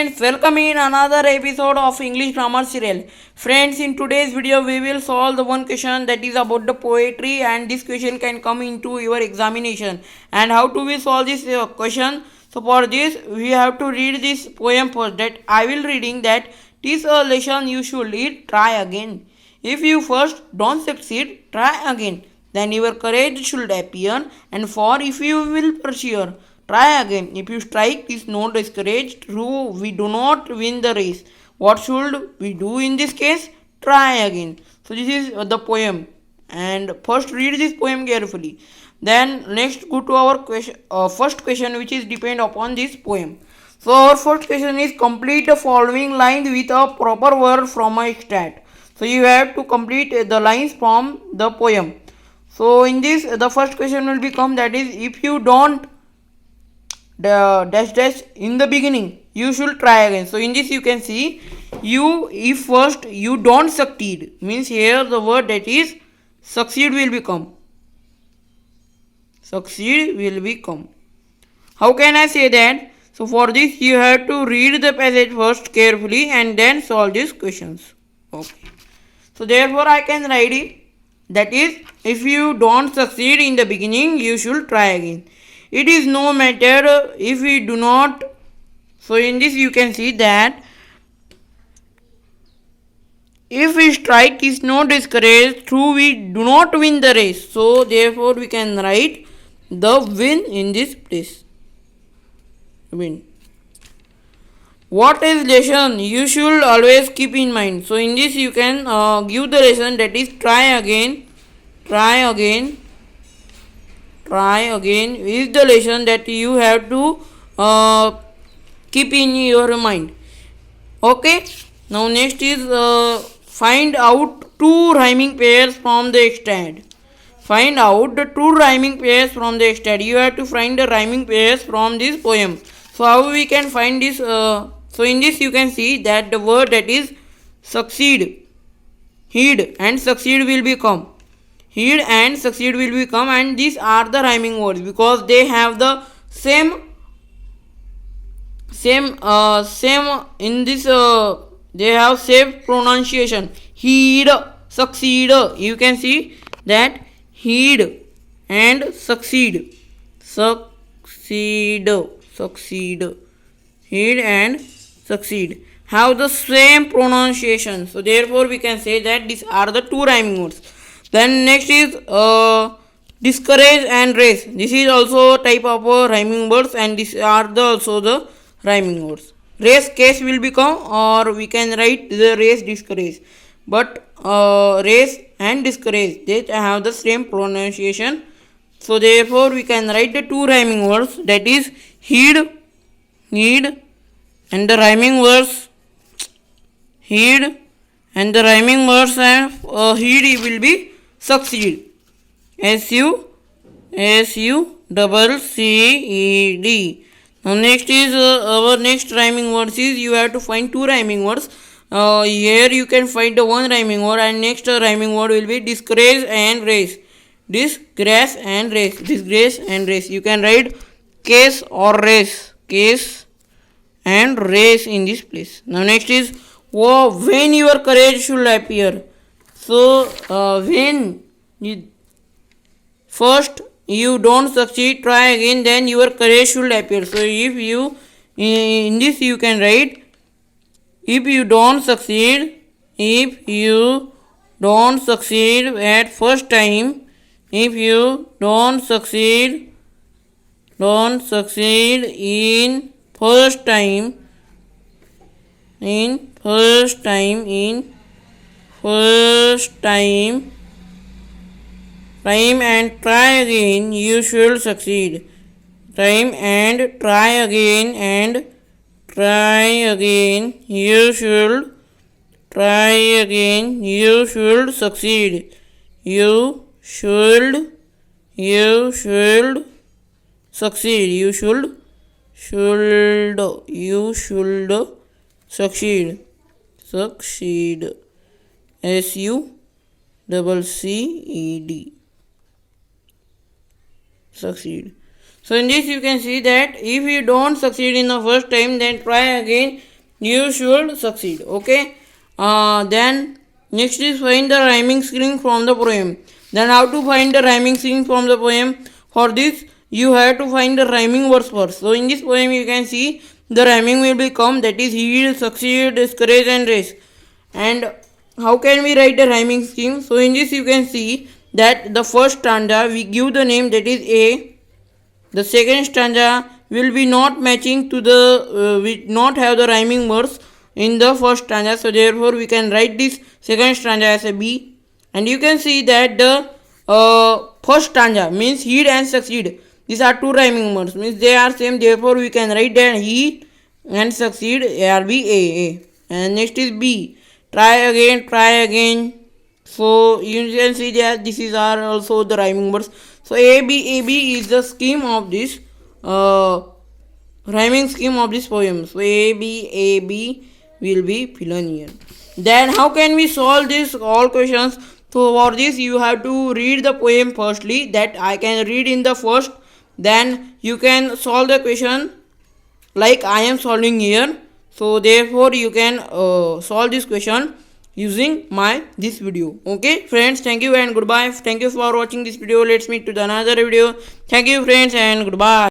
friends, welcome in another episode of English Grammar Serial. Friends, in today's video we will solve the one question that is about the poetry, and this question can come into your examination. And how to we solve this question? So for this we have to read this poem first. That I will reading that this a lesson you should read, try again. If you first don't succeed, try again. Then your courage should appear, and for if you will persevere, try again. If you strike is not discouraged, true, we do not win the race. What should we do in this case? Try again. So this is the poem. And first read this poem carefully. Then next go to our first question, which is depend upon this poem. So our first question is complete the following lines with a proper word from a stat. So you have to complete the lines from the poem. So in this the first question will become, that is, if you don't dash dash in the beginning, you should try again. So in this you can see, you if first you don't succeed, means here the word that is succeed will become. Succeed will become. How can I say that? So for this you have to read the passage first carefully and then solve these questions. Okay. So therefore I can write it. That is, if you don't succeed in the beginning, you should try again. It is no matter if we do not. So in this you can see that if we strike is not discouraged, through we do not win the race. So therefore we can write the win in this place. Win. What is lesson you should always keep in mind? So in this you can give the lesson, that is try again. Try again. Try again is the lesson that you have to keep in your mind. Okay. Now next is find out two rhyming pairs from the extant. Find out the two rhyming pairs from the extant. You have to find the rhyming pairs from this poem. So how we can find this? So in this you can see that the word that is succeed, heed and succeed will become. Heed and succeed will become, and these are the rhyming words because they have the same in this they have same pronunciation. Heed, succeed. You can see that heed and succeed. Succeed. Heed and succeed have the same pronunciation. So therefore we can say that these are the two rhyming words. Then next is discourage and race. This is also a type of rhyming words, and these are also the rhyming words. Race case will become, or we can write the race discourage. But race and discourage, they have the same pronunciation. So therefore we can write the two rhyming words, that is heed, and the rhyming words heed, and the rhyming words and heed will be succeed. SUCCED. Now next is our next rhyming words is, you have to find two rhyming words. Here you can find the one rhyming word, and next rhyming word will be disgrace and race. Disgrace and race. Disgrace and race. You can write case or race. Case and race in this place. Now next is when your courage should appear. So when first you don't succeed, try again, then your courage should appear. So if you in this you can write, if you don't succeed at first time, if you don't succeed in first time, time and try again, you should succeed. Time and try again, you should succeed. You should succeed. You should succeed. SUCCED. So in this you can see that if you don't succeed in the first time, then try again, you should succeed. Okay. Then next is find the rhyming scheme from the poem. Then how to find the rhyming scheme from the poem? For this you have to find the rhyming words first. So in this poem you can see the rhyming will become, that is heal, succeed, discourage and race. And how can we write the rhyming scheme? So in this you can see that the first stanza we give the name, that is A. The second stanza will be not matching to the we not have the rhyming words in the first stanza, so therefore we can write this second stanza as a B. And you can see that the first stanza means heed and succeed, these are two rhyming words, means they are same, therefore we can write that heed and succeed ARB A. And next is B, try again. So you can see that this is are also the rhyming words. So AB is the scheme of this rhyming scheme of this poem. So AB will be fill here. Then how can we solve this all questions? So for this you have to read the poem firstly, that I can read in the first, then you can solve the question like I am solving here. So therefore you can solve this question using my this video. Okay friends, thank you and goodbye. Thank you for watching this video. Let's meet to the another video. Thank you friends and goodbye.